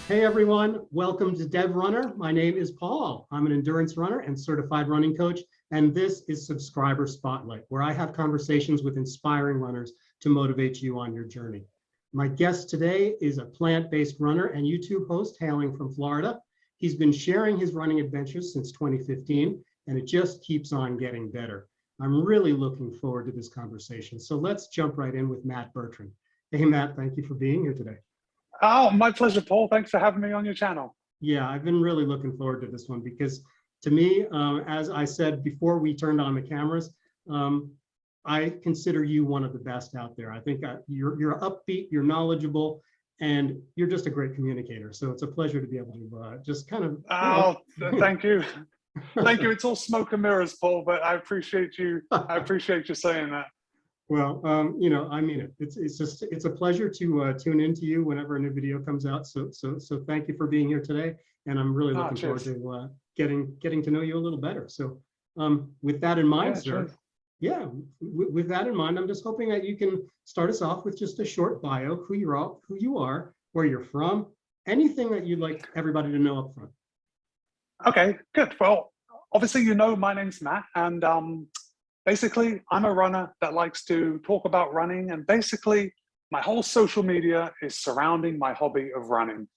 Hey everyone, welcome to DevRunner. My name is Paul. I'm an endurance runner and certified running coach, and this is Subscriber Spotlight, where I have conversations with inspiring runners to motivate you on your journey. My guest today is a plant-based runner and YouTube host hailing from Florida. He's been sharing his running adventures since 2015, and it just keeps on getting better. I'm really looking forward to this conversation. So let's jump right in with Matt Bertrand. Hey Matt, thank you for being here today. Oh, my pleasure, Paul. Thanks for having me on your channel. Yeah, I've been really looking forward to this one because to me, as I said before we turned on the cameras, I consider you one of the best out there. I think you're upbeat, you're knowledgeable, and you're just a great communicator. So it's a pleasure to be able to just kind of. Thank you. Thank you. It's all smoke and mirrors, Paul, but I appreciate you. I appreciate you saying that. Well, I mean it. It's a pleasure to tune into you whenever a new video comes out. So thank you for being here today, and I'm really looking forward to getting to know you a little better. So, with that in mind, sir, with that in mind, I'm just hoping that you can start us off with just a short bio, who you are, where you're from, anything that you'd like everybody to know up front. Okay, good. Well, obviously, my name's Matt, and basically, I'm a runner that likes to talk about running, and basically, my whole social media is surrounding my hobby of running.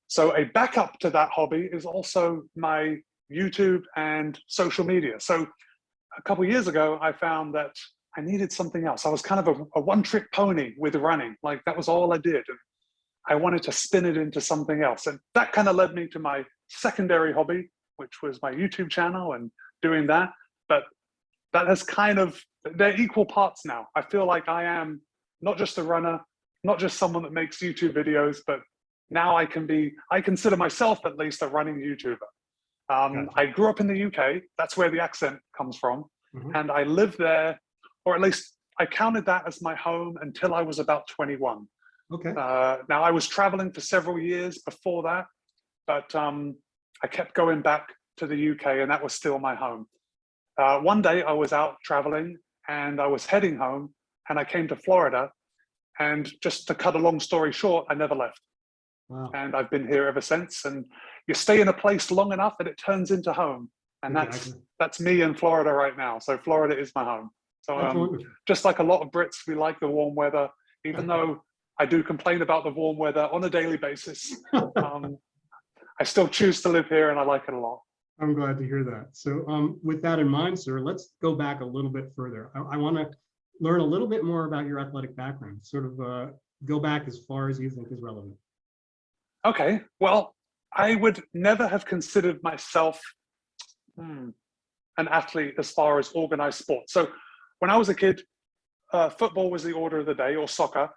So a backup to that hobby is also my YouTube and social media. So a couple of years ago, I found that I needed something else. I was kind of a one-trick pony with running. Like, that was all I did. And I wanted to spin it into something else. And that kind of led me to my secondary hobby, which was my YouTube channel and doing that. But that has they're equal parts now. I feel like I am not just a runner, not just someone that makes YouTube videos, but now I consider myself at least a running YouTuber. Gotcha. I grew up in the UK, that's where the accent comes from. And I lived there, or at least I counted that as my home until I was about 21. Okay. Now I was traveling for several years before that, but I kept going back to the UK, and that was still my home. One day I was out traveling and I was heading home, and I came to Florida, and just to cut a long story short, I never left. Wow. And I've been here ever since. And you stay in a place long enough and it turns into home. And that's me in Florida right now. So Florida is my home. So just like a lot of Brits, we like the warm weather, even though I do complain about the warm weather on a daily basis. I still choose to live here, and I like it a lot. I'm glad to hear that. So with that in mind, sir, let's go back a little bit further. I want to learn a little bit more about your athletic background, sort of go back as far as you think is relevant. Okay, well, I would never have considered myself an athlete as far as organized sport. So when I was a kid, football was the order of the day, or soccer.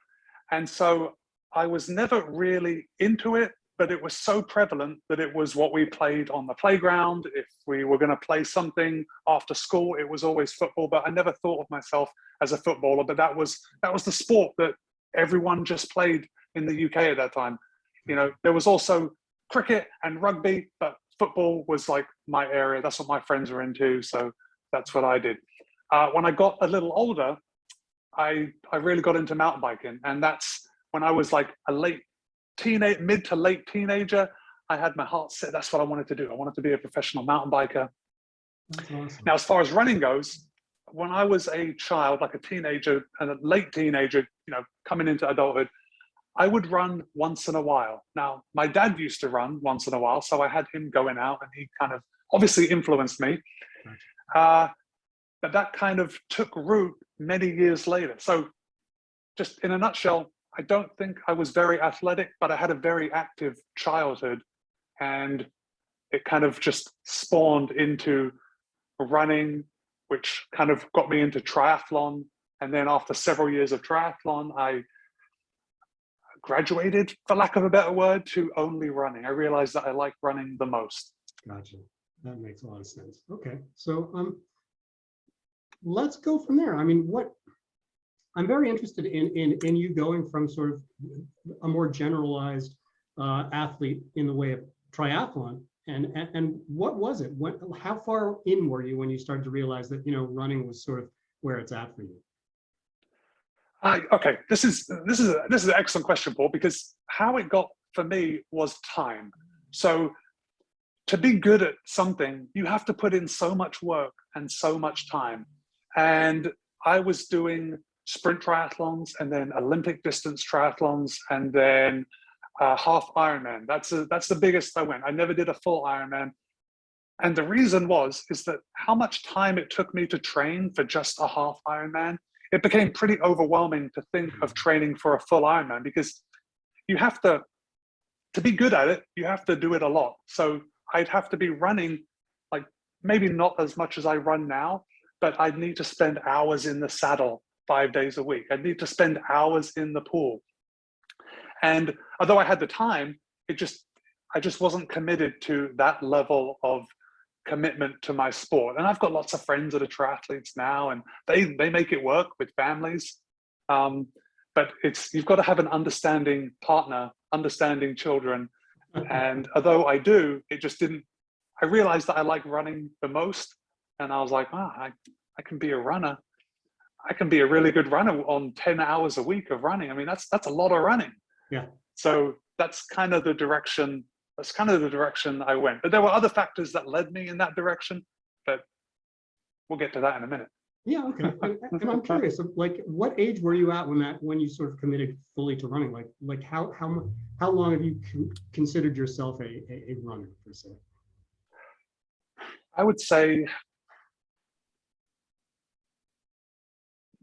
And so I was never really into it, but it was so prevalent that it was what we played on the playground. If we were going to play something after school, it was always football. But I never thought of myself as a footballer. But that was the sport that everyone just played in the UK at that time. There was also cricket and rugby, but football was like my area. That's what my friends were into. So that's what I did. When I got a little older, I really got into mountain biking. And that's when I was like a mid to late teenager. I had my heart set. That's what I wanted to do. I wanted to be a professional mountain biker. That's awesome. Now, as far as running goes, when I was a child, like a teenager and a late teenager, coming into adulthood, I would run once in a while. Now, my dad used to run once in a while, so I had him going out, and he kind of obviously influenced me. But that kind of took root many years later. So just in a nutshell, I don't think I was very athletic, but I had a very active childhood, and it kind of just spawned into running, which kind of got me into triathlon. And then after several years of triathlon, I graduated, for lack of a better word, to only running. I realized that I like running the most. Gotcha. That makes a lot of sense. Okay. So let's go from there. I mean, I'm very interested in you going from sort of a more generalized athlete in the way of triathlon, and what was it? How far in were you when you started to realize that running was sort of where it's at for you? Okay, this is an excellent question, Paul, because how it got for me was time. So to be good at something, you have to put in so much work and so much time. And I was doing sprint triathlons and then Olympic distance triathlons and then half Ironman. That's the biggest I went. I never did a full Ironman. And the reason is that how much time it took me to train for just a half Ironman, it became pretty overwhelming to think of training for a full Ironman, because you have to be good at it, you have to do it a lot. So I'd have to be running, like maybe not as much as I run now, but I'd need to spend hours in the saddle 5 days a week. I'd need to spend hours in the pool. And although I had the time, I just wasn't committed to that level of commitment to my sport. And I've got lots of friends that are triathletes now, and they make it work with families. But you've got to have an understanding partner, understanding children. And although I do, I realized that I like running the most. And I was like, I can be a runner. I can be a really good runner on 10 hours a week of running. I mean, that's a lot of running. Yeah. So that's kind of the direction I went. But there were other factors that led me in that direction, but we'll get to that in a minute. Yeah, okay. And I'm curious, like, what age were you at when you sort of committed fully to running? Like how long have you considered yourself a runner, per se? I would say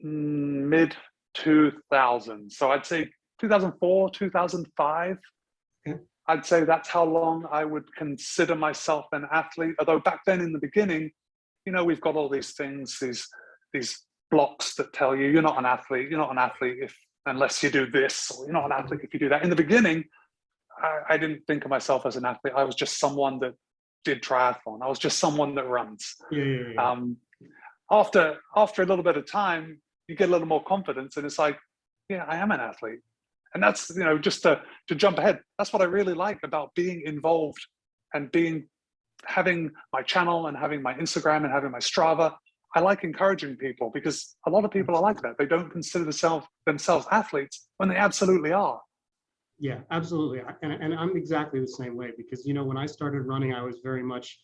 mid 2000s. So I'd say 2004, 2005. Okay. I'd say that's how long I would consider myself an athlete. Although back then in the beginning, we've got all these things, these blocks that tell you you're not an athlete. You're not an athlete unless you do this, or you're not an athlete if you do that. In the beginning, I didn't think of myself as an athlete. I was just someone that did triathlon. I was just someone that runs. Yeah. After a little bit of time, you get a little more confidence, and it's like, yeah, I am an athlete. And that's, just to jump ahead, that's what I really like about being involved and having my channel and having my Instagram and having my Strava. I like encouraging people, because a lot of people are like that. They don't consider themselves athletes when they absolutely are. Yeah, absolutely. And I'm exactly the same way, because, when I started running, I was very much,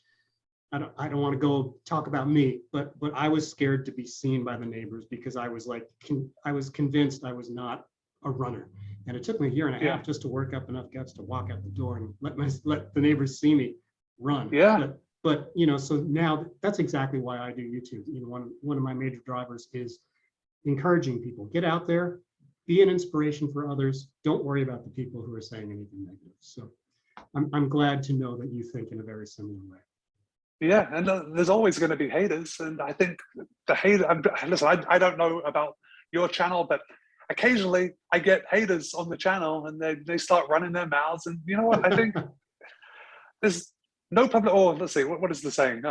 I don't want to go talk about me, but I was scared to be seen by the neighbors, because I was I was convinced I was not a runner. And it took me a year and a half just to work up enough guts to walk out the door and let the neighbors see me run. Yeah. But so now that's exactly why I do YouTube. One of my major drivers is encouraging people. Get out there, be an inspiration for others. Don't worry about the people who are saying anything negative. So I'm glad to know that you think in a very similar way. Yeah, and there's always going to be haters, and I think the hate. Listen, I don't know about your channel, but occasionally I get haters on the channel, and they start running their mouths. And you know what? I think there's no public. Or let's see, what is the saying?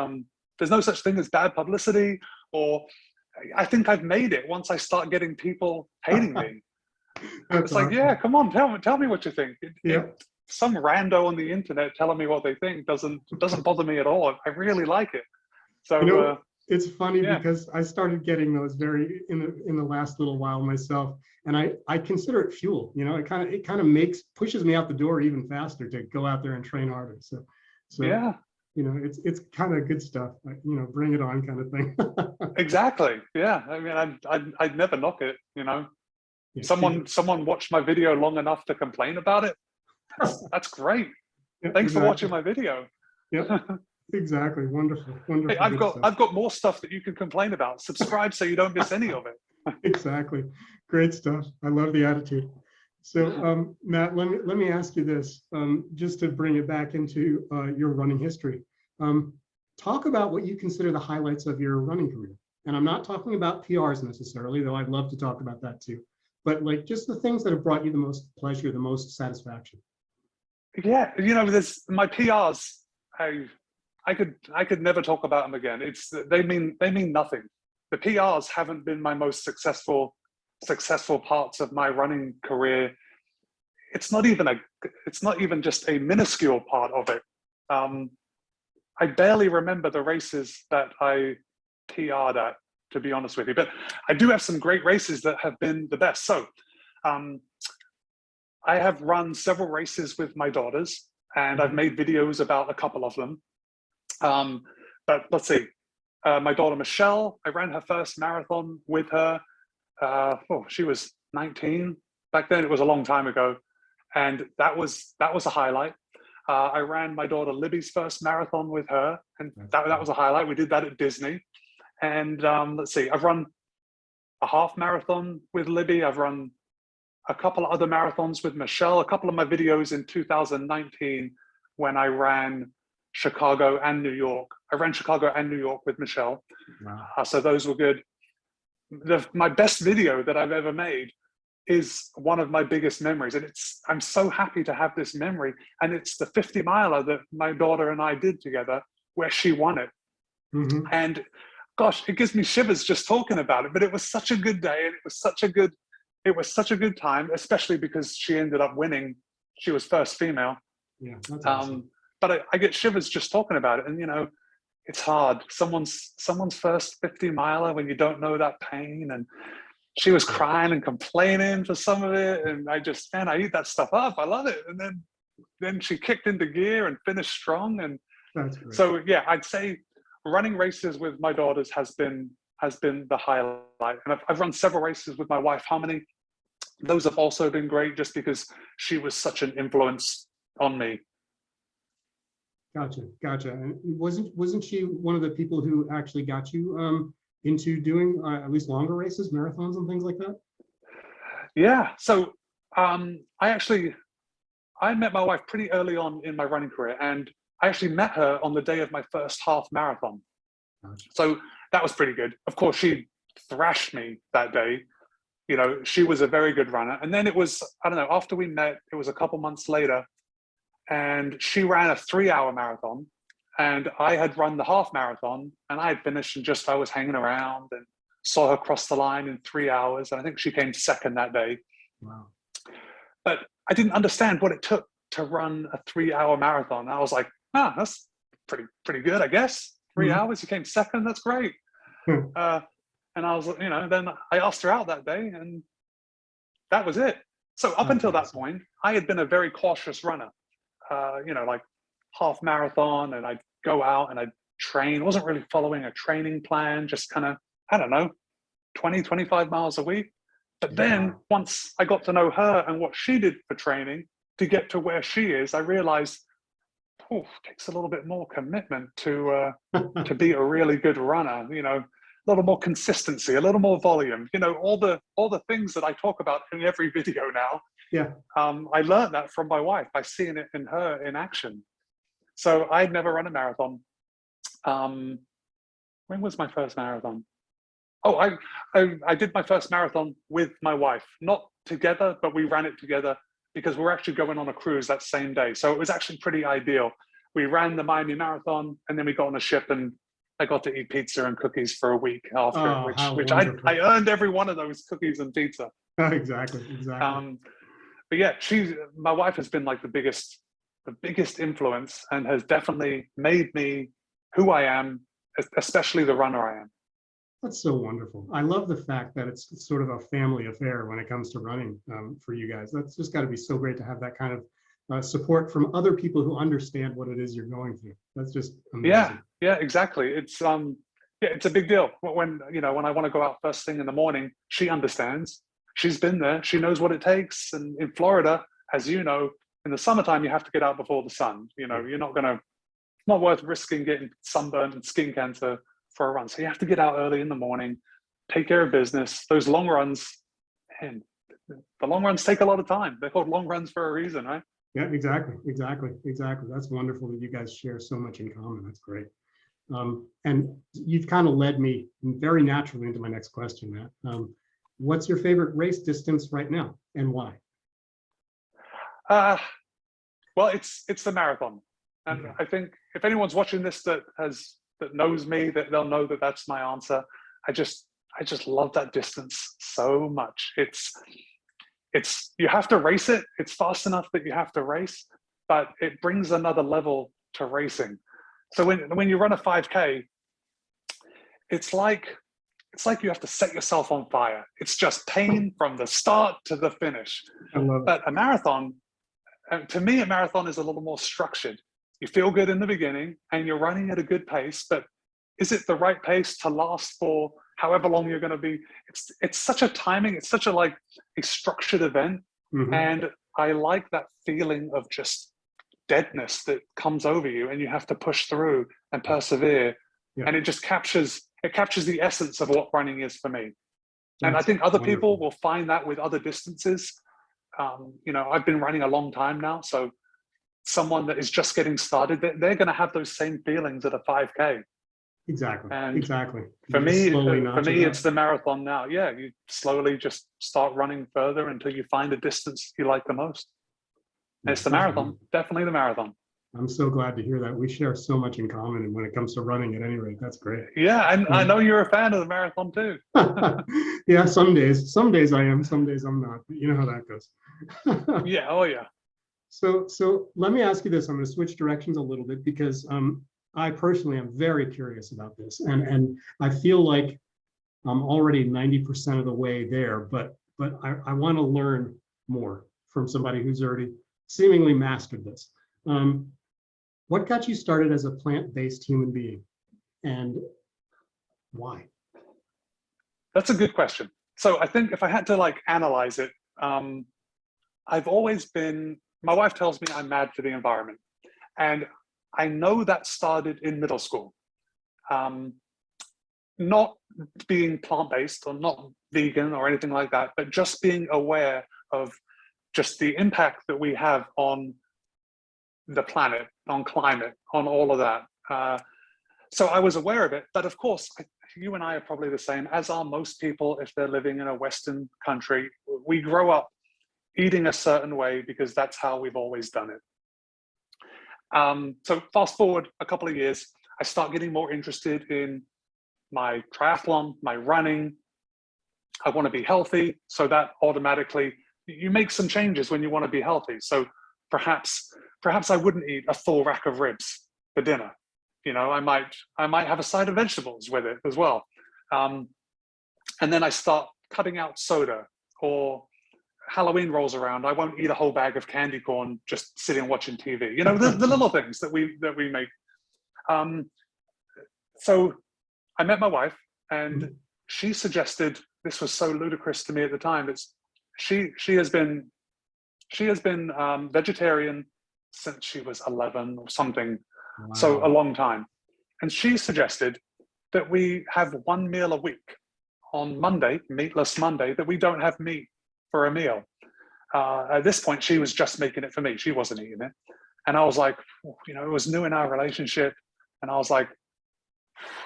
There's no such thing as bad publicity. Or I think I've made it once I start getting people hating me. It's like, yeah, come on, tell me what you think. Some rando on the internet telling me what they think doesn't bother me at all. I really like it. So it's funny because I started getting those in the last little while myself, and I consider it fuel. It kind of pushes me out the door even faster to go out there and train harder. So yeah, it's kind of good stuff. Bring it on, kind of thing. Exactly. Yeah. I mean, I'd never knock it. Yeah, someone watched my video long enough to complain about it. That's great. Yeah, Thanks for watching my video. Yeah, exactly. Wonderful. Hey, I've got more stuff that you can complain about. Subscribe so you don't miss any of it. Exactly. Great stuff. I love the attitude. So Matt, let me ask you this, just to bring it back into your running history. Talk about what you consider the highlights of your running career. And I'm not talking about PRs necessarily, though I'd love to talk about that too. But just the things that have brought you the most pleasure, the most satisfaction. Yeah, there's my PRs. I could never talk about them again. They mean nothing. The PRs haven't been my most successful parts of my running career. It's not even just a minuscule part of it. I barely remember the races that I PR'd at, to be honest with you, but I do have some great races that have been the best. So I have run several races with my daughters, and I've made videos about a couple of them. But let's see, my daughter Michelle, I ran her first marathon with her. She was 19 back then. It was a long time ago, and that was a highlight. I ran my daughter Libby's first marathon with her, and that was a highlight. We did that at Disney. And let's see, I've run a half marathon with Libby. I've run a couple of other marathons with Michelle. A couple of my videos in 2019 when I ran Chicago and New York. I ran Chicago and New York with Michelle. Wow. So those were good. My best video that I've ever made is one of my biggest memories. And I'm so happy to have this memory. And it's the 50 miler that my daughter and I did together where she won it. Mm-hmm. And gosh, it gives me shivers just talking about it, but it was such a good day. And it was such a good time, especially because she ended up winning. She was first female. Yeah, that's awesome. But I get shivers just talking about it. And, you know, it's hard. Someone's first 50 miler when you don't know that pain. And she was crying and complaining for some of it. And I eat that stuff up. I love it. And then she kicked into gear and finished strong. And that's great. So, yeah, I'd say running races with my daughters has been the highlight. And I've run several races with my wife, Harmony. Those have also been great just because she was such an influence on me. Gotcha. And wasn't she one of the people who actually got you into doing at least longer races, marathons and things like that? Yeah. So I met my wife pretty early on in my running career, and I actually met her on the day of my first half marathon. Gotcha. So that was pretty good. Of course, she thrashed me that day. You know, she was a very good runner. And then it was, I don't know, after we met, it was a couple months later, and she ran a 3-hour marathon, and I had run the half marathon, and I had finished and I was hanging around and saw her cross the line in 3 hours. And I think she came second that day. Wow. But I didn't understand what it took to run a 3-hour marathon. I was like, that's pretty good, I guess. 3 hours, you came second, that's great. And I was, you know, then I asked her out that day, and that was it. So up until that point, I had been a very cautious runner. You know, like half marathon, and I'd go out and I'd train. Wasn't really following a training plan, just kind of, I don't know, 20, 25 miles a week. But then once I got to know her and what she did for training to get to where she is, I realized, it takes a little bit more commitment to be a really good runner. You know, a little more consistency, a little more volume. You know, all the things that I talk about in every video now. Yeah. I learned that from my wife by seeing it in her in action. So I'd never run a marathon. When was my first marathon? I did my first marathon with my wife, not together, but we ran it together because we're actually going on a cruise that same day. So it was actually pretty ideal. We ran the Miami Marathon, and then we got on a ship, and I got to eat pizza and cookies for a week after, which I earned every one of those cookies and pizza. Exactly. But yeah, my wife has been like the biggest influence, and has definitely made me who I am, especially the runner I am. That's so wonderful. I love the fact that it's sort of a family affair when it comes to running for you guys. That's just got to be so great to have that kind of support from other people who understand what it is you're going through. That's just amazing. Yeah, exactly. It's it's a big deal. When I want to go out first thing in the morning, she understands. She's been there. She knows what it takes. And in Florida, as you know, in the summertime, you have to get out before the sun. You know, it's not worth risking getting sunburned and skin cancer for a run. So you have to get out early in the morning, take care of business. Those long runs, man, the long runs take a lot of time. They're called long runs for a reason, right? Yeah, exactly. That's wonderful that you guys share so much in common. That's great. And you've kind of led me very naturally into my next question, Matt. What's your favorite race distance right now, and why? Well, it's the marathon, and okay. I think if anyone's watching this that knows me, that they'll know that that's my answer. I just love that distance so much. It's you have to race it. It's fast enough that you have to race, but it brings another level to racing. So when you run a 5K, it's like it's like you have to set yourself on fire. It's just pain from the start to the finish. I love it. But a marathon, to me, a marathon is a little more structured. You feel good in the beginning and you're running at a good pace, but is it the right pace to last for however long you're going to be? It's such a timing, it's such a structured event. And I like that feeling of just deadness that comes over you, and you have to push through and persevere. And it just captures the essence of what running is for me. And I think other people will find that with other distances. You know, I've been running a long time now, so someone that is just getting started, they're going to have those same feelings at a 5K. Exactly. And exactly. For me, it's the marathon now. Yeah, you slowly just start running further until you find a distance you like the most. And it's the marathon, definitely the marathon. I'm so glad to hear that. We share so much in common, and when it comes to running, at any rate, that's great. Yeah, and I know you're a fan of the marathon too. Yeah, some days I am, some days I'm not. But you know how that goes. Yeah. Oh yeah. So let me ask you this. I'm going to switch directions a little bit because I personally am very curious about this, and I feel like I'm already 90% of the way there, but I want to learn more from somebody who's already seemingly mastered this. What got you started as a plant-based human being, and why? That's a good question. So I think if I had to analyze it, I've always been, my wife tells me I'm mad for the environment. And I know that started in middle school. Not being plant-based or not vegan or anything like that, but just being aware of just the impact that we have on the planet, on climate, on all of that. So I was aware of it, but of course, you and I are probably the same, as are most people if they're living in a Western country. We grow up eating a certain way because that's how we've always done it. So fast forward a couple of years, I start getting more interested in my triathlon, my running. I want to be healthy, so that automatically, you make some changes when you want to be healthy. So perhaps I wouldn't eat a full rack of ribs for dinner. You know, I might have a side of vegetables with it as well. And then I start cutting out soda, or Halloween rolls around, I won't eat a whole bag of candy corn just sitting watching TV. You know, the little things that we make. So I met my wife, and she suggested, this was so ludicrous to me at the time, it's she has been vegetarian since she was 11 or something. Wow. So a long time. And she suggested that we have one meal a week. On Monday, meatless Monday, that we don't have meat for a meal. At this point, she was just making it for me. She wasn't eating it. And I was like, you know, it was new in our relationship. And I was like,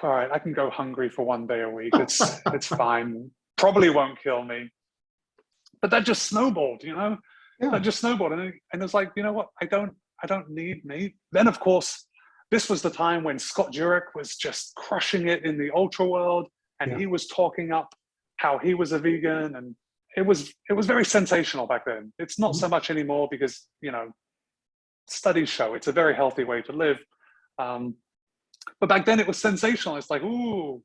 all right, I can go hungry for one day a week. It's fine. Probably won't kill me. But that just snowballed, you know? Yeah. That just snowballed. And it was like, you know what? I don't need meat. Then, of course, this was the time when Scott Jurek was just crushing it in the ultra world. And he was talking up how he was a vegan, and it was very sensational back then. It's not so much anymore because, you know, studies show it's a very healthy way to live. But back then it was sensational. It's like, ooh,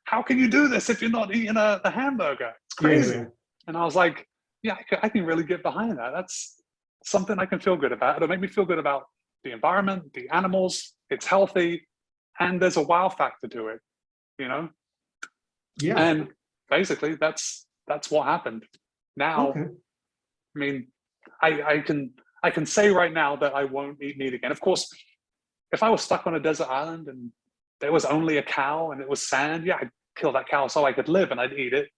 how can you do this if you're not eating a hamburger? It's crazy. Yeah. And I was like, yeah, I can really get behind that. That's something I can feel good about. It'll make me feel good about the environment, the animals, it's healthy, and there's a wow factor to it, you know? Yeah. And basically that's what happened. Now, okay. I mean, I can say right now that I won't eat meat again. Of course, if I was stuck on a desert island and there was only a cow and it was sand, yeah, I'd kill that cow so I could live and I'd eat it.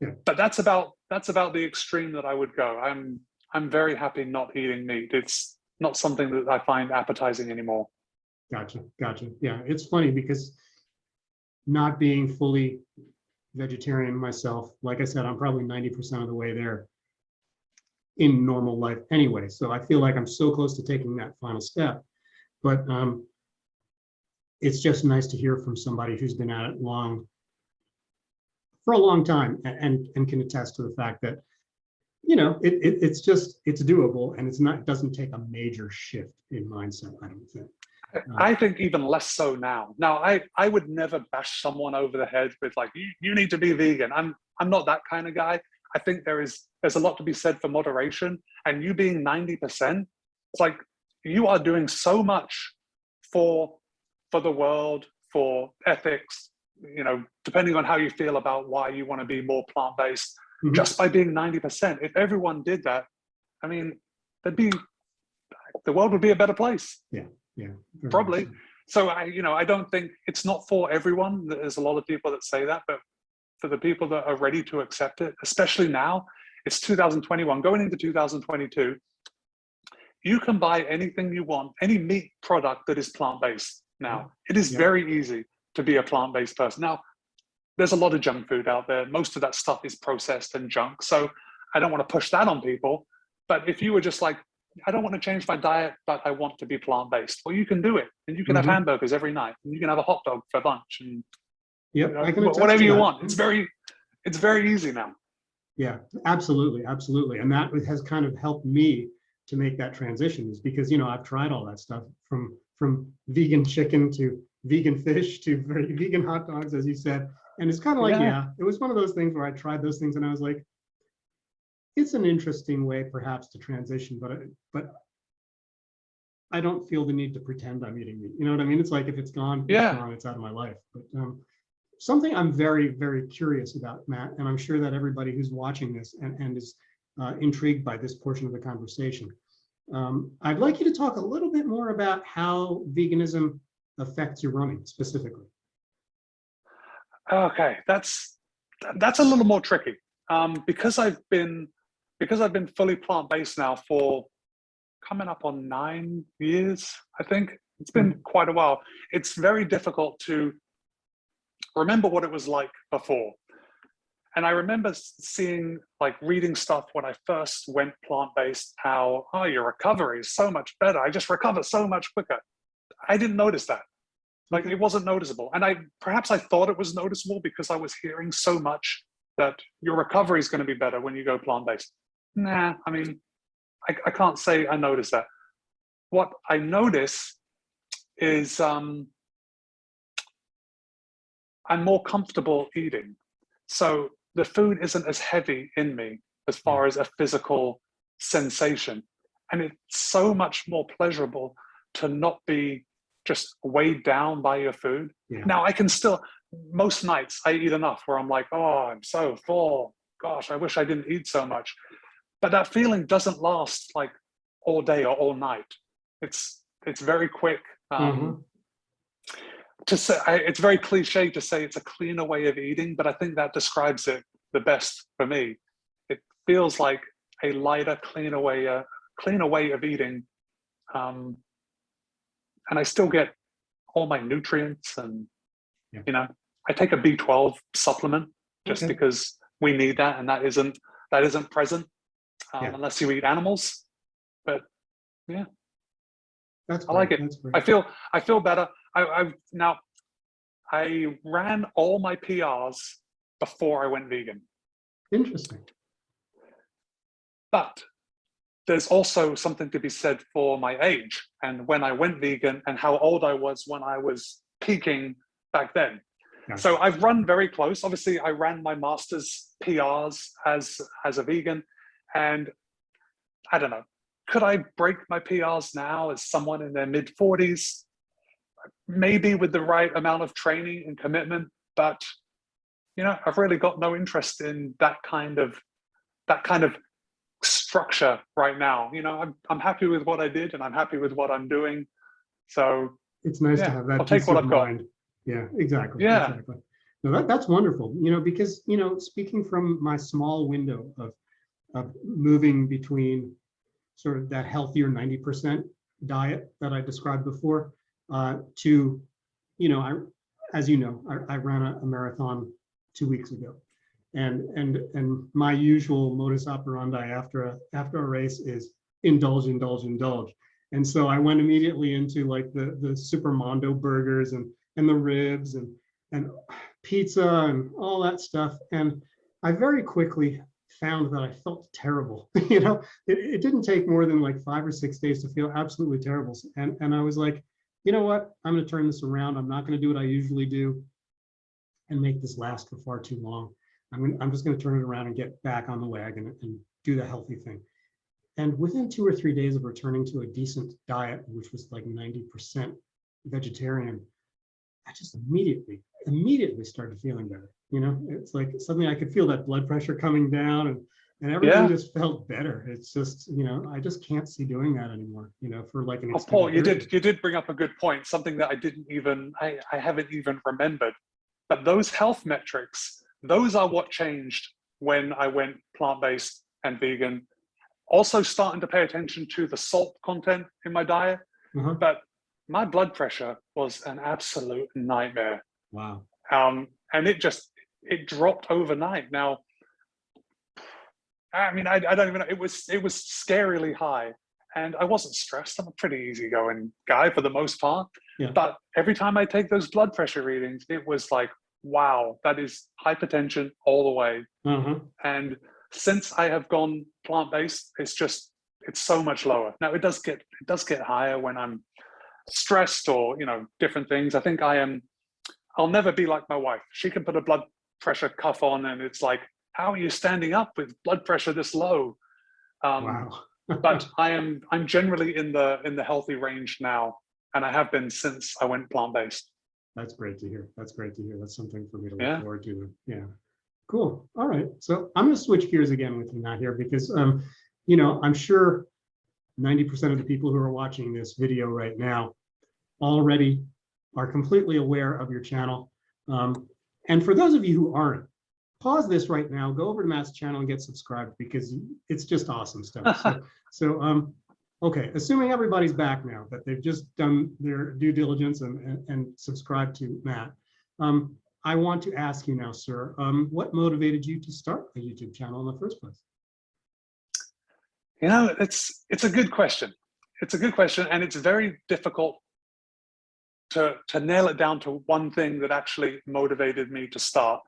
Yeah. But that's about the extreme that I would go. I'm very happy not eating meat. It's not something that I find appetizing anymore. Gotcha. Yeah, it's funny because not being fully vegetarian myself, like I said, I'm probably 90% of the way there in normal life anyway. So I feel like I'm so close to taking that final step. But it's just nice to hear from somebody who's been at it for a long time and can attest to the fact that, you know, it's doable, and it doesn't take a major shift in mindset, I don't think. I think even less so now. Now, I would never bash someone over the head with like, you need to be vegan. I'm not that kind of guy. I think there's a lot to be said for moderation, and you being 90%, it's like you are doing so much for the world, for ethics, you know, depending on how you feel about why you want to be more plant-based, just by being 90%. If everyone did that, I mean, the world would be a better place. Yeah, probably. So I don't think it's not for everyone. There's a lot of people that say that, but for the people that are ready to accept it, especially now, it's 2021, going into 2022, you can buy anything you want, any meat product that is plant-based now. It is very easy to be a plant-based person. Now, there's a lot of junk food out there. Most of that stuff is processed and junk. So I don't want to push that on people. But if you were just like, I don't want to change my diet, but I want to be plant-based, well, you can do it. And you can have hamburgers every night. And you can have a hot dog for lunch. And I can whatever you want. It's very easy now. Yeah, absolutely. And that has kind of helped me to make that transition, is because, I've tried all that stuff from vegan chicken to vegan fish to vegan hot dogs, as you said. And it's kind of like, it was one of those things where I tried those things and I was like, it's an interesting way perhaps to transition, but I don't feel the need to pretend I'm eating meat. You know what I mean? It's like, if it's gone, it's gone, it's out of my life. But something I'm very, very curious about, Matt, and I'm sure that everybody who's watching this and is intrigued by this portion of the conversation, I'd like you to talk a little bit more about how veganism affects your running specifically. Okay, that's a little more tricky, because I've been fully plant-based now for coming up on 9 years. I think it's been quite a while. It's very difficult to remember what it was like before. And I remember reading stuff when I first went plant-based, how, your recovery is so much better. I just recover so much quicker. I didn't notice that. Like, it wasn't noticeable. And perhaps I thought it was noticeable because I was hearing so much that your recovery is going to be better when you go plant-based. Nah, I mean, I can't say I noticed that. What I notice is I'm more comfortable eating. So the food isn't as heavy in me as far as a physical sensation. And it's so much more pleasurable to not be just weighed down by your food. Now, I can still, most nights I eat enough where I'm like, I'm so full. Gosh, I wish I didn't eat so much. But that feeling doesn't last like all day or all night. It's very quick. To say, it's very cliche to say it's a cleaner way of eating, but I think that describes it the best for me. It feels like a lighter, cleaner way of eating. And I still get all my nutrients, and I take a B12 supplement just because we need that, and that isn't present unless you eat animals. But that's I like it. I feel better. I ran all my PRs before I went vegan. Interesting. But there's also something to be said for my age and when I went vegan and how old I was when I was peaking back then. Gotcha. So I've run very close. Obviously, I ran my master's PRs as a vegan, and I don't know, could I break my PRs now as someone in their mid-40s? Maybe with the right amount of training and commitment, but I've really got no interest in that kind of structure right now. I'm happy with what I did, and I'm happy with what I'm doing. So it's nice to have that. I'll take what I've got. Yeah, exactly. Yeah. Exactly. No, that's wonderful. Because speaking from my small window of moving between sort of that healthier 90% diet that I described before, to, I ran a marathon 2 weeks ago, and my usual modus operandi after a race is indulge. And so I went immediately into like the Supermondo burgers and the ribs and pizza and all that stuff. And I very quickly found that I felt terrible. It didn't take more than like 5 or 6 days to feel absolutely terrible. And I was like, you know what, I'm going to turn this around. I'm not going to do what I usually do and make this last for far too long. I'm just going to turn it around and get back on the wagon and do the healthy thing. And within 2 or 3 days of returning to a decent diet, which was like 90% vegetarian, I just immediately started feeling better. You know, it's like suddenly I could feel that blood pressure coming down, and everything just felt better. It's just, you know, I just can't see doing that anymore, you know, for like an extended Paul, you period. did bring up a good point, something that I haven't even remembered. But those health metrics, those are what changed when I went plant-based and vegan. Also starting to pay attention to the salt content in my diet, but my blood pressure was an absolute nightmare. Wow. And it dropped overnight. Now, I mean, I don't even know, it was scarily high. And I wasn't stressed. I'm a pretty easygoing guy for the most part. Yeah. But every time I take those blood pressure readings, it was like, wow, that is hypertension all the way. And since I have gone plant-based, it's so much lower. Now it does get higher when I'm stressed or, you know, different things. I think I'll never be like my wife. She can put a blood pressure cuff on and it's like, how are you standing up with blood pressure this low? Wow. But I'm generally in the healthy range now, and I have been since I went plant-based. That's great to hear. That's great to hear. That's something for me to look forward to. Yeah. Cool. All right. So I'm going to switch gears again with you, Matt, here, because, you know, I'm sure 90% of the people who are watching this video right now already are completely aware of your channel. And for those of you who aren't, pause this right now, go over to Matt's channel and get subscribed, because it's just awesome stuff. Okay, assuming everybody's back now, that they've just done their due diligence and subscribed to Matt, I want to ask you now, sir, what motivated you to start a YouTube channel in the first place? You know, it's a good question. It's a good question, and it's very difficult to nail it down to one thing that actually motivated me to start.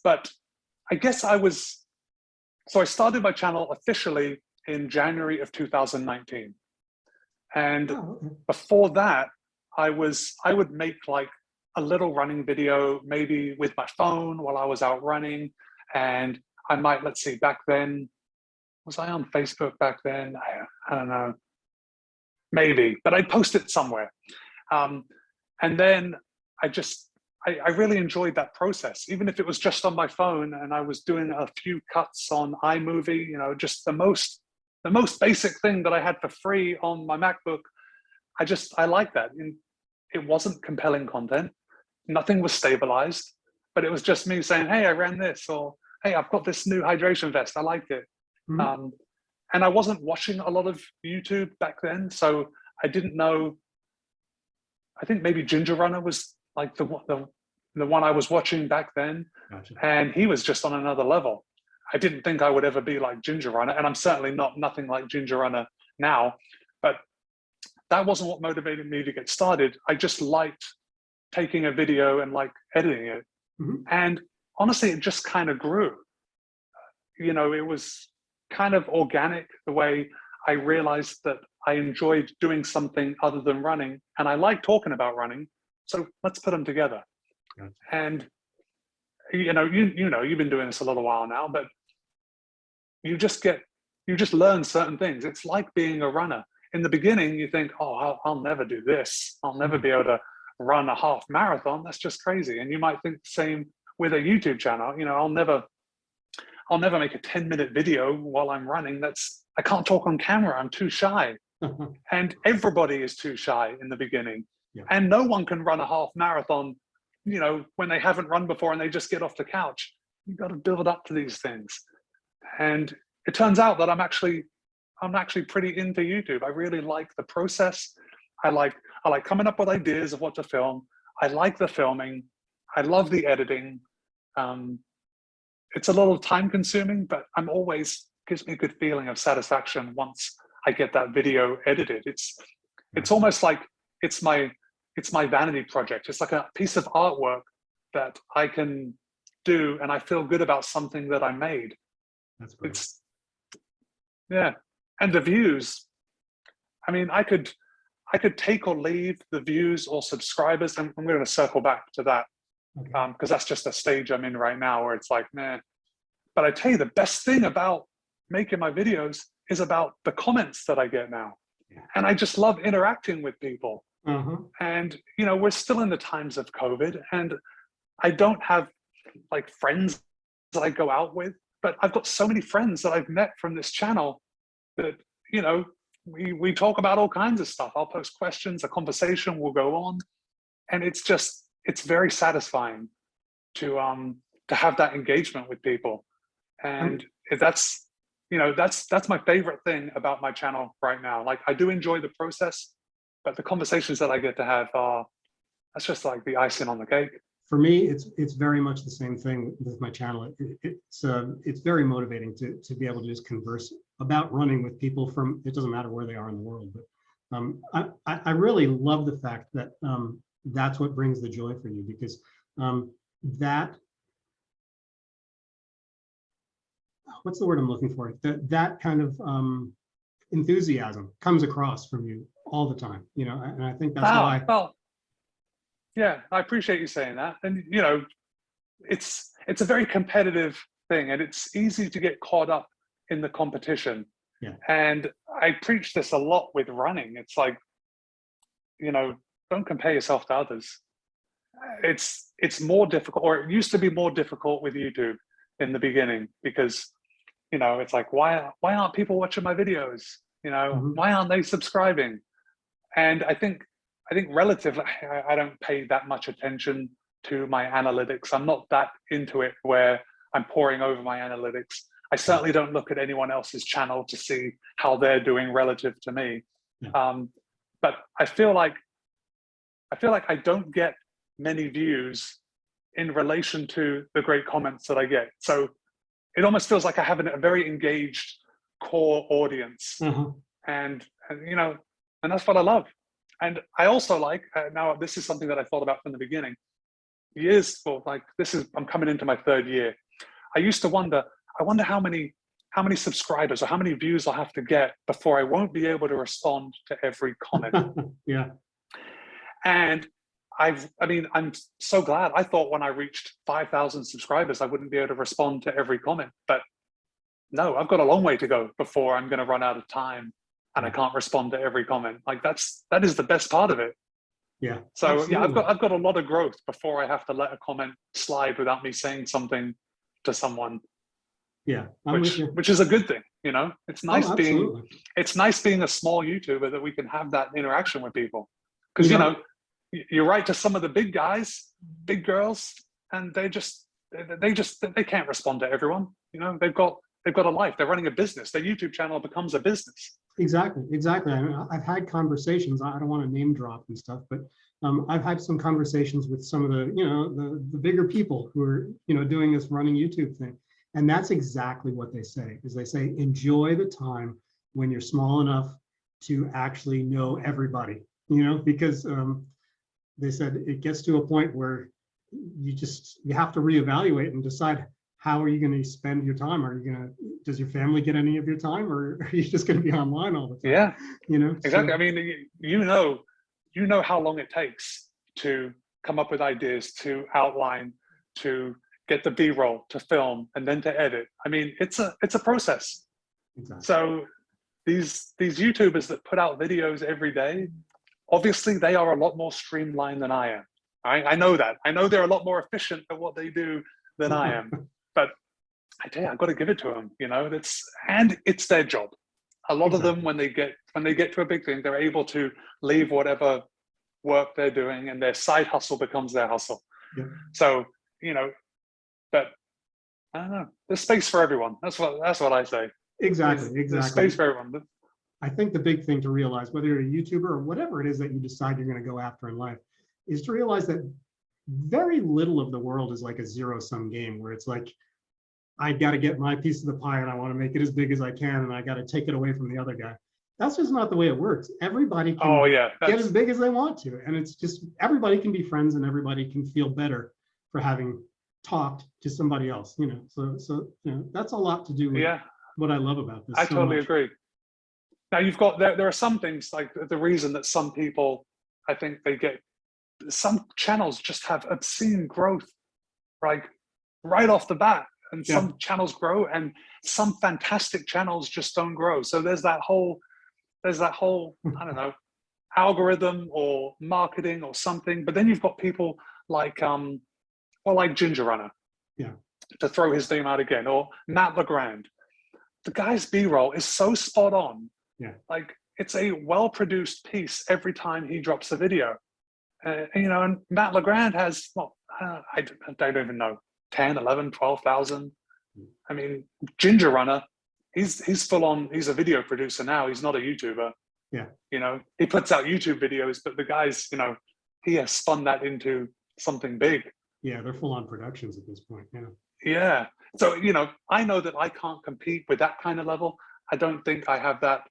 But I guess I started my channel officially in January of 2019. And before that, I would make like a little running video, maybe with my phone while I was out running. And I might, let's see, back then, was I on Facebook back then? I don't know, maybe, but I'd post it somewhere. And then I really enjoyed that process, even if it was just on my phone and I was doing a few cuts on iMovie, you know, just the most basic thing that I had for free on my MacBook. I like that. And it wasn't compelling content. Nothing was stabilized, but it was just me saying, hey, I ran this, or hey, I've got this new hydration vest. I liked it. And I wasn't watching a lot of YouTube back then. So I didn't know, I think maybe Ginger Runner was like the one I was watching back then. Gotcha. And he was just on another level. I didn't think I would ever be like Ginger Runner, and I'm certainly nothing like Ginger Runner now, but that wasn't what motivated me to get started. I just liked taking a video and like editing it. And honestly, it just kind of grew. You know, it was kind of organic, the way I realized that I enjoyed doing something other than running, and I like talking about running. So let's put them together. Gotcha. And you know, you've been doing this a little while now, but you just learn certain things. It's like being a runner. In the beginning, you think, oh, I'll never do this. I'll never be able to run a half marathon. That's just crazy. And you might think the same with a YouTube channel. You know, I'll never make a 10-minute video while I'm running. I can't talk on camera. I'm too shy. And everybody is too shy in the beginning. Yeah. And no one can run a half marathon, you know, when they haven't run before and they just get off the couch. You've got to build up to these things. And it turns out that I'm actually pretty into YouTube. I really like the process. I like coming up with ideas of what to film. I like the filming. I love the editing. It's a little time consuming, but gives me a good feeling of satisfaction once I get that video edited. It's almost like it's my vanity project. It's like a piece of artwork that I can do, and I feel good about something that I made. That's great. Yeah. And the views, I mean, I I could take or leave the views or subscribers, and I'm going to circle back to that because that's just a stage I'm in right now where it's like, man. But I tell you, the best thing about making my videos is about the comments that I get now. And I just love interacting with people. And, you know, we're still in the times of COVID, and I don't have like friends that I go out with, but I've got so many friends that I've met from this channel that, you know, we talk about all kinds of stuff. I'll post questions, a conversation will go on. And it's just, it's very satisfying to have that engagement with people. And that's, you know, that's my favorite thing about my channel right now. Like, I do enjoy the process, but the conversations that I get to have are, that's just like the icing on the cake. For me, it's very much the same thing with my channel. It's very motivating to be able to just converse about running with people from, it doesn't matter where they are in the world. But I really love the fact that that's what brings the joy for you, because that, what's the word I'm looking for? That kind of enthusiasm comes across from you all the time, you know, and I think that's why. Well, yeah, I appreciate you saying that. And, you know, it's a very competitive thing, and it's easy to get caught up in the competition. Yeah. And I preach this a lot with running. It's like, you know, don't compare yourself to others. It's more difficult, or it used to be more difficult with YouTube in the beginning, because, you know, it's like, why aren't people watching my videos? You know, why aren't they subscribing? And I think relatively, I don't pay that much attention to my analytics. I'm not that into it where I'm poring over my analytics. I certainly don't look at anyone else's channel to see how they're doing relative to me. But I feel like I don't get many views in relation to the great comments that I get. So it almost feels like I have a very engaged core audience. And you know, and that's what I love. And I also like, now this is something that I thought about from the beginning, I'm coming into my third year. I used to wonder, how many subscribers or how many views I'll have to get before I won't be able to respond to every comment. Yeah. And I mean, I'm so glad. I thought when I reached 5,000 subscribers, I wouldn't be able to respond to every comment, but no, I've got a long way to go before I'm going to run out of time and I can't respond to every comment. Like that is the best part of it. Yeah. So absolutely. yeah, I've got a lot of growth before I have to let a comment slide without me saying something to someone. Yeah. Which is a good thing, you know. It's nice being a small YouTuber that we can have that interaction with people. Because you know, you're right to some of the big guys, big girls, and they can't respond to everyone. You know, they've got a life. They're running a business. Their YouTube channel becomes a business. Exactly. I mean, I've had conversations. I don't want to name drop and stuff, but I've had some conversations with some of the, you know, the bigger people who are, you know, doing this running YouTube thing, and that's exactly what they say. Is they say enjoy the time when you're small enough to actually know everybody. You know, because they said it gets to a point where you have to reevaluate and decide, how are you going to spend your time? Does your family get any of your time, or are you just going to be online all the time? Yeah, you know, exactly. So, I mean, you know how long it takes to come up with ideas, to outline, to get the B-roll, to film, and then to edit. I mean, it's a process. Exactly. So these YouTubers that put out videos every day, obviously they are a lot more streamlined than I am. I know that. I know they're a lot more efficient at what they do than I am. But I tell you, I've got to give it to them. You know, it's their job. A lot of them, when they get to a big thing, they're able to leave whatever work they're doing, and their side hustle becomes their hustle. Yeah. So, you know, but I don't know. There's space for everyone. That's what I say. Exactly. There's space for everyone. I think the big thing to realize, whether you're a YouTuber or whatever it is that you decide you're going to go after in life, is to realize that very little of the world is like a zero-sum game where it's like, I got to get my piece of the pie and I want to make it as big as I can, and I got to take it away from the other guy. That's just not the way it works. Everybody can get as big as they want to, and it's just, everybody can be friends and everybody can feel better for having talked to somebody else, you know. So you know, that's a lot to do with what I love about this. I totally agree. Now you've got, there are some things like the reason that some people, I think some channels just have obscene growth, like right off the bat. And some channels grow and some fantastic channels just don't grow. So there's that whole, I don't know, algorithm or marketing or something. But then you've got people like, like Ginger Runner, to throw his name out again, or Matt Bertrand. The guy's B-roll is so spot on. Like it's a well-produced piece every time he drops a video. You know, and Matt Legrand has, well, I don't even know, 10, 11, 12,000. I mean, Ginger Runner, he's full on, he's a video producer now. He's not a YouTuber. You know, he puts out YouTube videos, but the guy's, you know, he has spun that into something big. They're full on productions at this point. So, you know, I know that I can't compete with that kind of level. I don't think I have that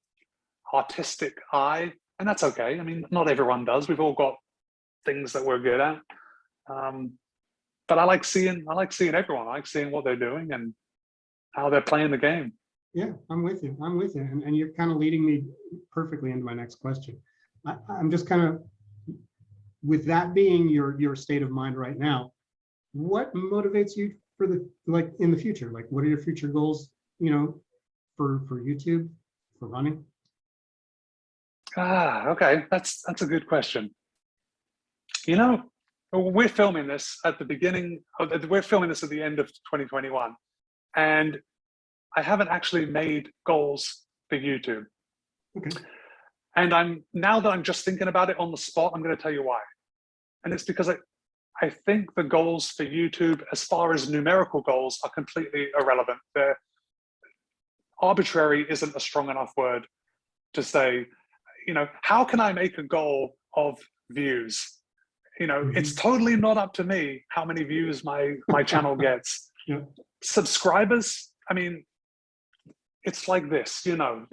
artistic eye, and that's okay. I mean, not everyone does. We've all got things that we're good at. But I like seeing everyone. I like seeing what they're doing and how they're playing the game. I'm with you. And you're kind of leading me perfectly into my next question. I'm just kind of, with that being your state of mind right now, what motivates you for in the future? Like, what are your future goals, you know, for YouTube, for running? Okay. That's a good question. You know, we're filming this at the end of 2021. And I haven't actually made goals for YouTube. And now that I'm just thinking about it on the spot, I'm going to tell you why. And it's because I think the goals for YouTube, as far as numerical goals, are completely irrelevant. They're arbitrary isn't a strong enough word to say, you know, how can I make a goal of views? You know, it's totally not up to me how many views my channel gets. Subscribers, I mean, it's like this, you know,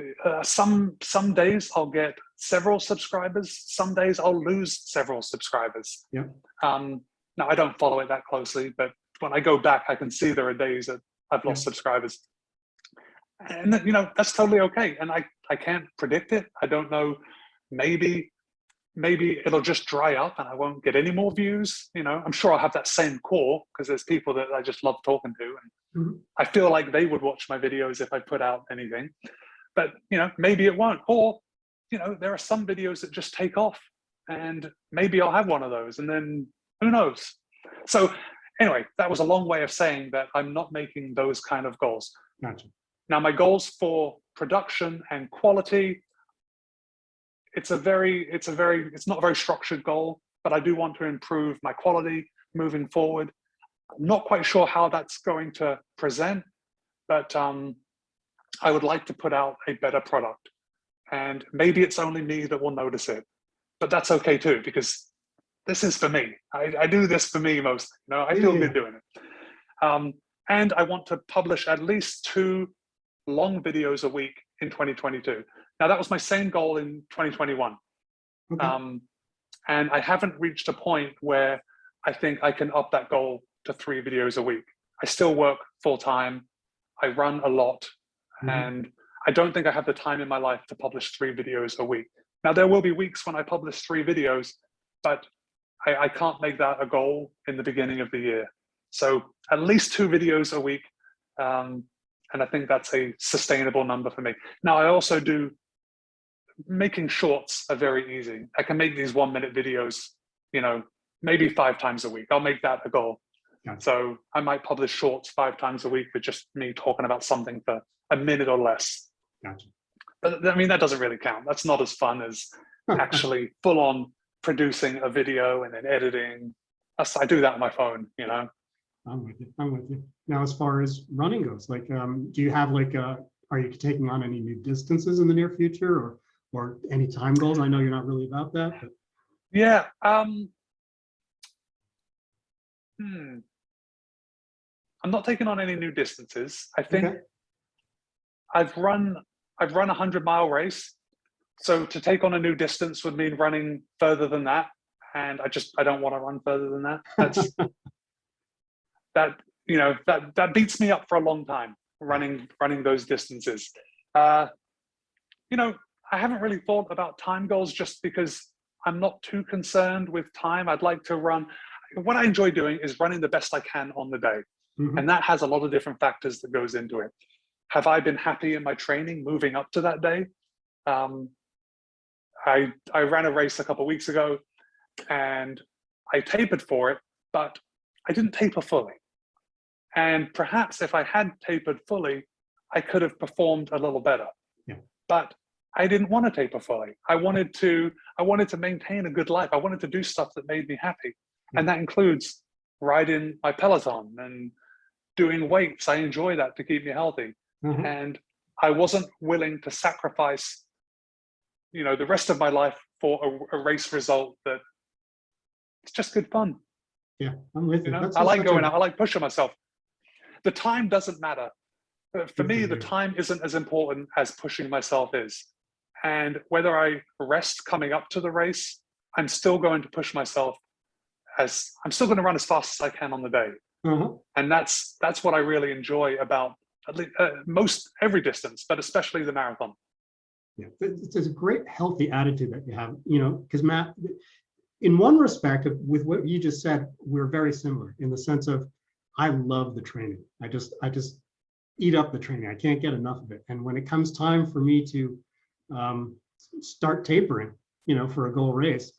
some days I'll get several subscribers, some days I'll lose several subscribers. Now I don't follow it that closely, but when I go back, I can see there are days that I've lost subscribers. And you know, that's totally okay. And I can't predict it. I don't know, maybe it'll just dry up and I won't get any more views. You know, I'm sure I'll have that same core because there's people that I just love talking to. And I feel like they would watch my videos if I put out anything, but you know, maybe it won't. Or, you know, there are some videos that just take off and maybe I'll have one of those and then who knows? So anyway, that was a long way of saying that I'm not making those kind of goals. Gotcha. Now my goals for production and quality, it's not a very structured goal, but I do want to improve my quality moving forward. I'm not quite sure how that's going to present, but I would like to put out a better product. And maybe it's only me that will notice it, but that's okay too, because this is for me. I do this for me mostly. You know, I feel good doing it. And I want to publish at least 2 long videos a week in 2022. Now that was my same goal in 2021. And I haven't reached a point where I think I can up that goal to 3 videos a week. I still work full time. I run a lot and I don't think I have the time in my life to publish 3 videos a week. Now there will be weeks when I publish 3 videos, but I can't make that a goal in the beginning of the year. So at least 2 videos a week. And I think that's a sustainable number for me. Now I also do, making shorts are very easy. I can make these 1-minute videos, you know, maybe 5 times a week. I'll make that a goal. Gotcha. So I might publish shorts 5 times a week with just me talking about something for a minute or less. Gotcha. But I mean, that doesn't really count. That's not as fun as actually full on producing a video and then editing. I do that on my phone, you know. I'm with you. Now, as far as running goes, like, do you have like, are you taking on any new distances in the near future or any time goals? I know you're not really about that, but. Yeah. I'm not taking on any new distances. I think I've run a 100-mile race. So to take on a new distance would mean running further than that. And I don't want to run further than that. That's, that beats me up for a long time, running those distances. You know, I haven't really thought about time goals just because I'm not too concerned with time. I'd like to run. What I enjoy doing is running the best I can on the day. Mhm. And that has a lot of different factors that goes into it. Have I been happy in my training moving up to that day? I ran a race a couple of weeks ago and I tapered for it, but I didn't taper fully. And perhaps if I had tapered fully, I could have performed a little better. Yeah. But I didn't want to taper fully. I wanted to maintain a good life. I wanted to do stuff that made me happy. Yeah. And that includes riding my Peloton and doing weights. I enjoy that to keep me healthy. Mhm. And I wasn't willing to sacrifice, the rest of my life for a race result that it's just good fun. Yeah, I'm with you. I like going out. I like pushing myself. The time doesn't matter. For me, the time isn't as important as pushing myself is. And whether I rest coming up to the race, I'm still going to push myself I'm still going to run as fast as I can on the day. Uh-huh. And that's what I really enjoy about at least most every distance, but especially the marathon. Yeah, it's a great healthy attitude that you have, because Matt, in one respect with what you just said, we're very similar in the sense of I love the training. I just eat up the training. I can't get enough of it. And when it comes time for me to start tapering, for a goal race,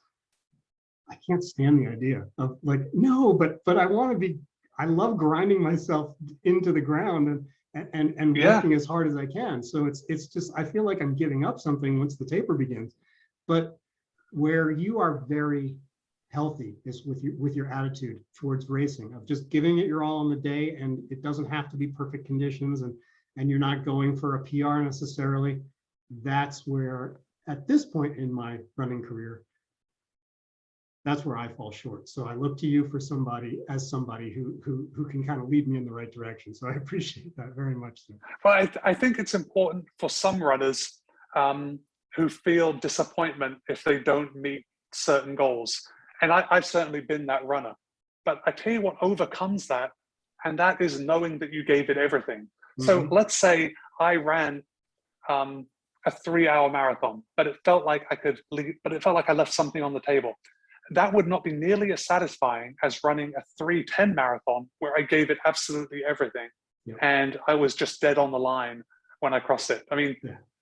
I can't stand the idea of like, no, but I want to be, I love grinding myself into the ground and working as hard as I can. So it's just, I feel like I'm giving up something once the taper begins. But where you are very healthy is with your attitude towards racing of just giving it your all on the day, and it doesn't have to be perfect conditions, and you're not going for a PR necessarily. That's where, at this point in my running career, that's where I fall short. So I look to you for somebody who can kind of lead me in the right direction. So I appreciate that very much. Well, I think it's important for some runners who feel disappointment if they don't meet certain goals. And I've certainly been that runner. But I tell you what overcomes that, and that is knowing that you gave it everything. Mm-hmm. So let's say I ran a 3-hour marathon, but it felt like I left something on the table. That would not be nearly as satisfying as running a 3:10 marathon where I gave it absolutely everything. Yeah. And I was just dead on the line when I crossed it. I mean,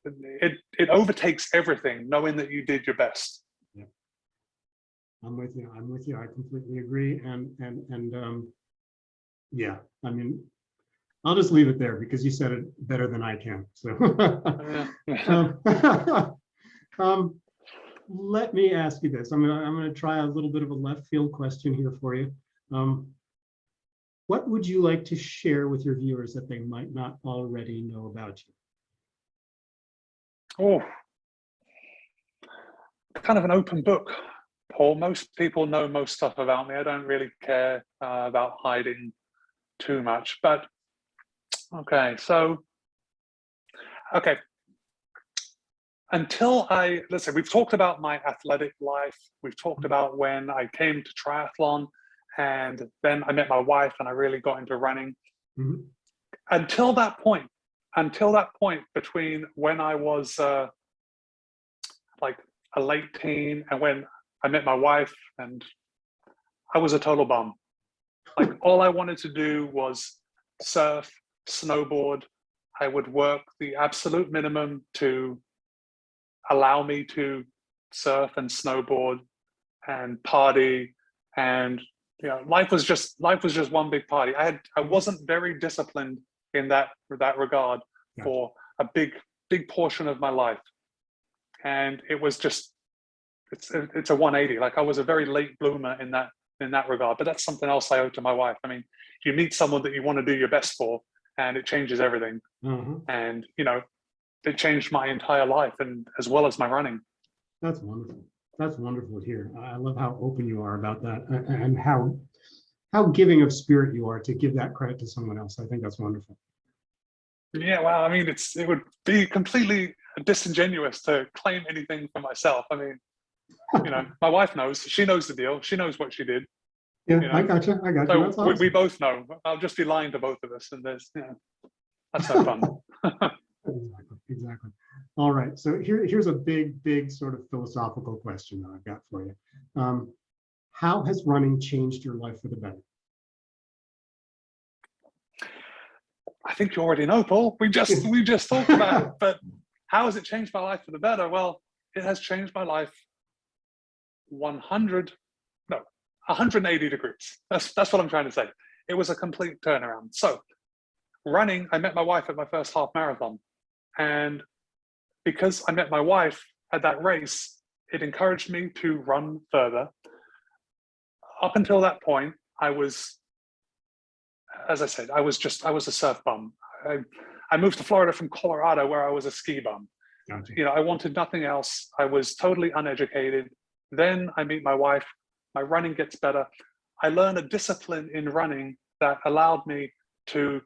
it overtakes everything knowing that you did your best. Yeah. I'm with you. I completely agree. And yeah, I mean, I'll just leave it there because you said it better than I can. So let me ask you this. I'm gonna try a little bit of a left field question here for you. What would you like to share with your viewers that they might not already know about you? Oh, kind of an open book, Paul. Most people know most stuff about me. I don't really care about hiding too much, but okay. Until let's say we've talked about my athletic life. We've talked about when I came to triathlon, and then I met my wife and I really got into running. Mm-hmm. Until that point between when I was like a late teen and when I met my wife, and I was a total bum. Like all I wanted to do was surf, snowboard. I would work the absolute minimum to allow me to surf and snowboard and party, and life was just one big party. I wasn't very disciplined in that regard for a big portion of my life, and it was just it's a 180. Like I was a very late bloomer in that regard, but that's something else I owe to my wife. I mean, you meet someone that you want to do your best for, and it changes everything. Mm-hmm. And it changed my entire life, and as well as my running. That's wonderful. That's wonderful to hear. I love how open you are about that, and how giving of spirit you are to give that credit to someone else. I think that's wonderful. Yeah, well, I mean, it would be completely disingenuous to claim anything for myself. I mean, my wife knows. She knows the deal. She knows what she did. Yeah, I got you. So that's awesome. we both know. I'll just be lying to both of us, and that's no fun. Exactly. All right. So here's a big sort of philosophical question that I've got for you. How has running changed your life for the better? I think you already know, Paul. We just talked about it. But how has it changed my life for the better? Well, it has changed my life 180 degrees. That's what I'm trying to say. It was a complete turnaround. So running, I met my wife at my first half marathon. And because I met my wife at that race, it encouraged me to run further. Up until that point, I was, as I said, I was a surf bum. I moved to Florida from Colorado, where I was a ski bum. Gotcha. You know, I wanted nothing else. I was totally uneducated. Then I meet my wife. My running gets better. I learned a discipline in running that allowed me to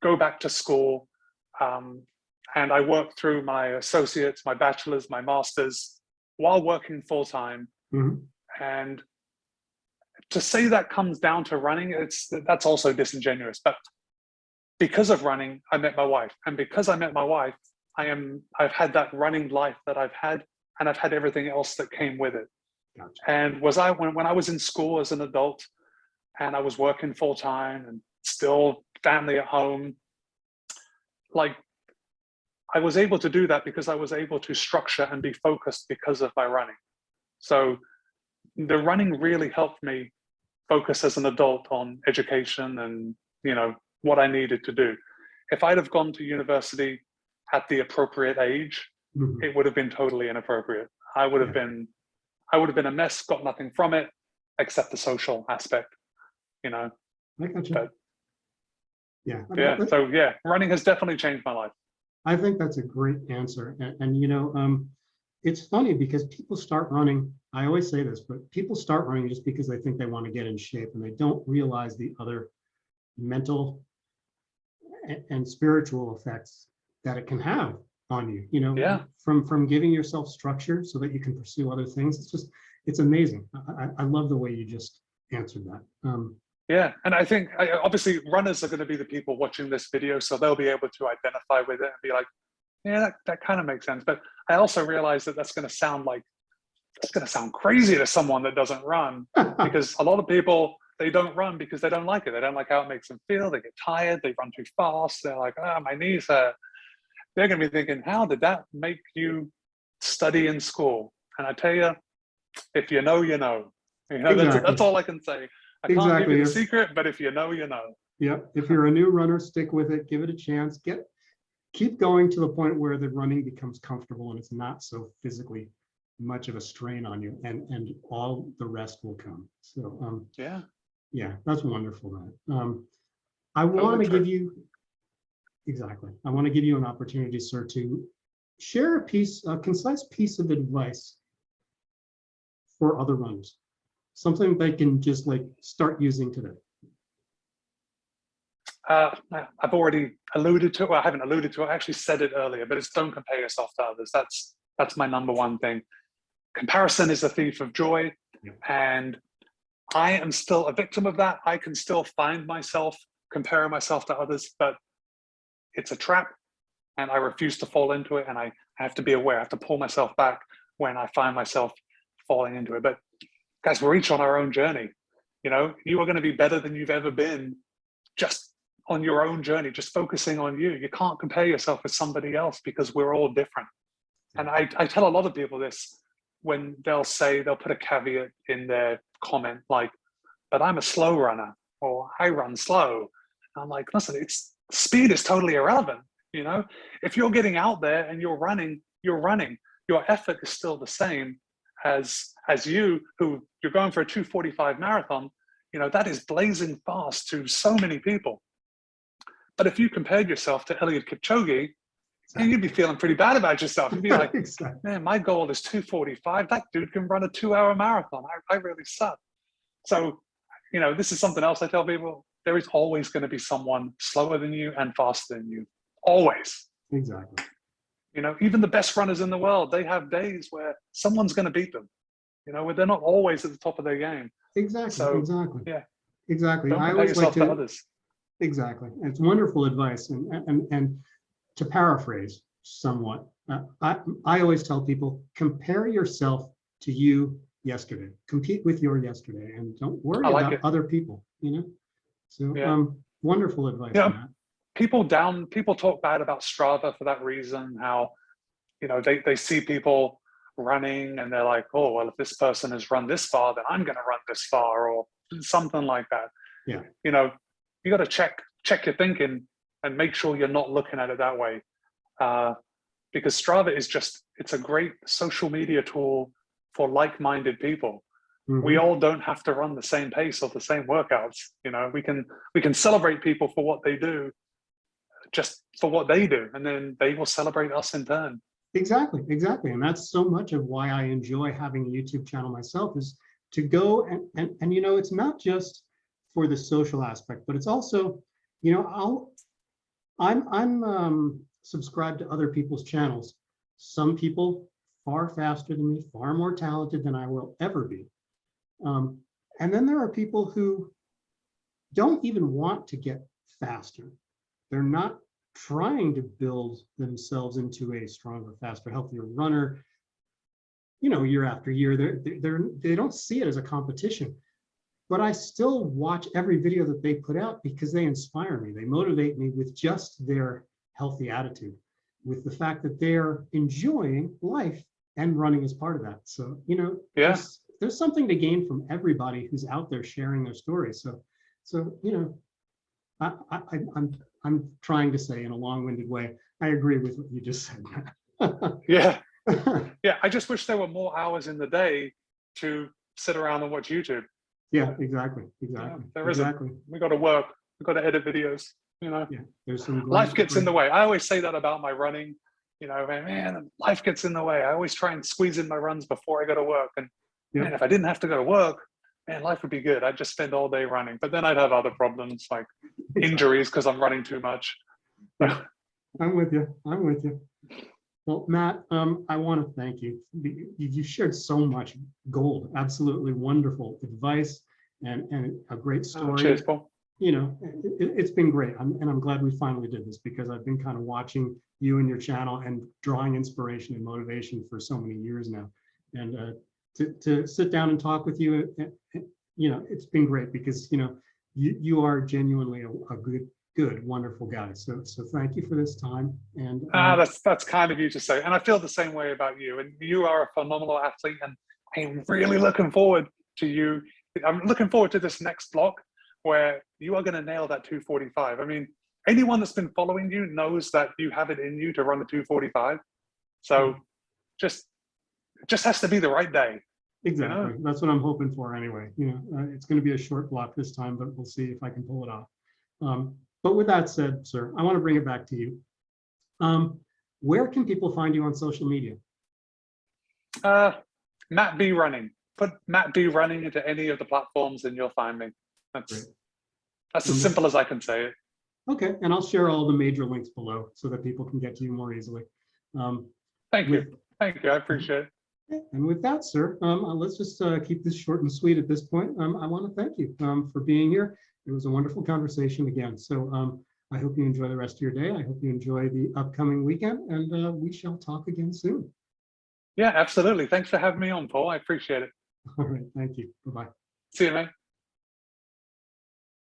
go back to school. And I worked through my associates, my bachelor's, my master's, while working full time. Mm-hmm. And to say that comes down to running, that's also disingenuous. But because of running, I met my wife. And because I met my wife, I've had that running life that I've had, and I've had everything else that came with it. Gotcha. And when I was in school as an adult, and I was working full time and still family at home, like, I was able to do that because I was able to structure and be focused because of my running. So the running really helped me focus as an adult on education and, you know, what I needed to do. If I'd have gone to university at the appropriate age, Mm-hmm. it would have been totally inappropriate. I would have been a mess, got nothing from it except the social aspect, you know. I got you. But, yeah. So yeah, running has definitely changed my life. I think that's a great answer. And you know, it's funny because people start running. I always say this, but people start running just because they think they want to get in shape, and they don't realize the other mental and spiritual effects that it can have on you. You know, from giving yourself structure so that you can pursue other things. It's amazing. I love the way you just answered that. Yeah, and I think obviously runners are going to be the people watching this video, so they'll be able to identify with it and be like, yeah, that kind of makes sense. But I also realize that that's going to sound crazy to someone that doesn't run, because a lot of people, they don't run because they don't like it. They don't like how it makes them feel. They get tired. They run too fast. They're like, my knees hurt. They're going to be thinking, how did that make you study in school? And I tell you, if you know, you know. You know, Exactly. that's all I can say. I can't give you the secret, but if you know, you know. Yeah. If you're a new runner, stick with it. Give it a chance. Keep going to the point where the running becomes comfortable and it's not so physically much of a strain on you, and all the rest will come. So yeah, that's wonderful, Matt. I want to give you an opportunity, sir, to share a concise piece of advice for other runners. Something they can just like start using today. I've already alluded to it. Well, I haven't alluded to it. I actually said it earlier, but it's don't compare yourself to others. That's my number one thing. Comparison is a thief of joy. Yeah. And I am still a victim of that. I can still find myself comparing myself to others, but it's a trap and I refuse to fall into it. And I have to be aware. I have to pull myself back when I find myself falling into it. But guys, we're each on our own journey. You know, you are going to be better than you've ever been just on your own journey, just focusing on you. You can't compare yourself with somebody else because we're all different. And I tell a lot of people this when they'll put a caveat in their comment like, but I'm a slow runner, or I run slow. And I'm like, listen, speed is totally irrelevant. You know, if you're getting out there and you're running, your effort is still the same as you, who you're going for a 2:45 marathon. You know, that is blazing fast to so many people. But if you compared yourself to Eliud Kipchoge, and you'd be feeling pretty bad about yourself. You'd be like, man, my goal is 2:45. That dude can run a 2-hour marathon. I really suck. So, you know, this is something else I tell people. There is always going to be someone slower than you and faster than you. Always. Exactly. You know, even the best runners in the world, they have days where someone's going to beat them. You know, where they're not always at the top of their game. Exactly. So, exactly. Yeah. Exactly. Don't I compare always like yourself to others. Exactly. It's wonderful advice. And to paraphrase, somewhat. I always tell people, compare yourself to you yesterday, compete with your yesterday, and don't worry I like about it. other people, you know? So Yeah. wonderful advice, Yeah. Matt. People talk bad about Strava for that reason, how, they see people running and they're like, oh, well, if this person has run this far, then I'm going to run this far, or something like that. Yeah. You got to check your thinking and make sure you're not looking at it that way. Because Strava is it's a great social media tool for like-minded people. Mhm. We all don't have to run the same pace or the same workouts. We can celebrate people for what they do, just for what they do, and then they will celebrate us in turn. Exactly. And that's so much of why I enjoy having a YouTube channel myself, is to go and it's not just for the social aspect, but it's also, I'm subscribed to other people's channels. Some people far faster than me, far more talented than I will ever be. And then there are people who don't even want to get faster. They're not trying to build themselves into a stronger, faster, healthier runner, year after year. They don't see it as a competition. But I still watch every video that they put out because they inspire me. They motivate me with just their healthy attitude, with the fact that they're enjoying life, and running is part of that. So, Yeah. there's something to gain from everybody who's out there sharing their stories. So I'm trying to say in a long-winded way, I agree with what you just said. Yeah. Yeah. I just wish there were more hours in the day to sit around and watch YouTube. Yeah, exactly. There isn't. We got to work. We got to edit videos. Yeah, there's some life gets in the way. I always say that about my running. Man, life gets in the way. I always try and squeeze in my runs before I go to work. And man, if I didn't have to go to work, man, life would be good. I'd just spend all day running. But then I'd have other problems like injuries because I'm running too much. Yeah, I'm with you. Well, Matt, I want to thank you. You shared so much gold, absolutely wonderful advice, and a great story. Cheers, Paul. It's been great. I'm glad we finally did this, because I've been kind of watching you and your channel and drawing inspiration and motivation for so many years now. And to sit down and talk with you, it's been great, because, you are genuinely a good, wonderful guy. So thank you for this time. And that's kind of you to say. And I feel the same way about you. And you are a phenomenal athlete, and I'm really looking forward to you. I'm looking forward to this next block where you are going to nail that 2:45. I mean, anyone that's been following you knows that you have it in you to run the 2:45. So just has to be the right day. Exactly. That's what I'm hoping for anyway. It's going to be a short block this time, but we'll see if I can pull it off. But with that said, sir, I want to bring it back to you. Where can people find you on social media? Matt B Running. Put Matt B Running into any of the platforms and you'll find me. That's as simple as I can say it. Okay, and I'll share all the major links below so that people can get to you more easily. Thank you. I appreciate it. And with that, sir, let's just keep this short and sweet at this point. I want to thank you for being here. It was a wonderful conversation again. So I hope you enjoy the rest of your day. I hope you enjoy the upcoming weekend, and we shall talk again soon. Yeah, absolutely. Thanks for having me on, Paul. I appreciate it. All right. Thank you. Bye-bye. See you, mate.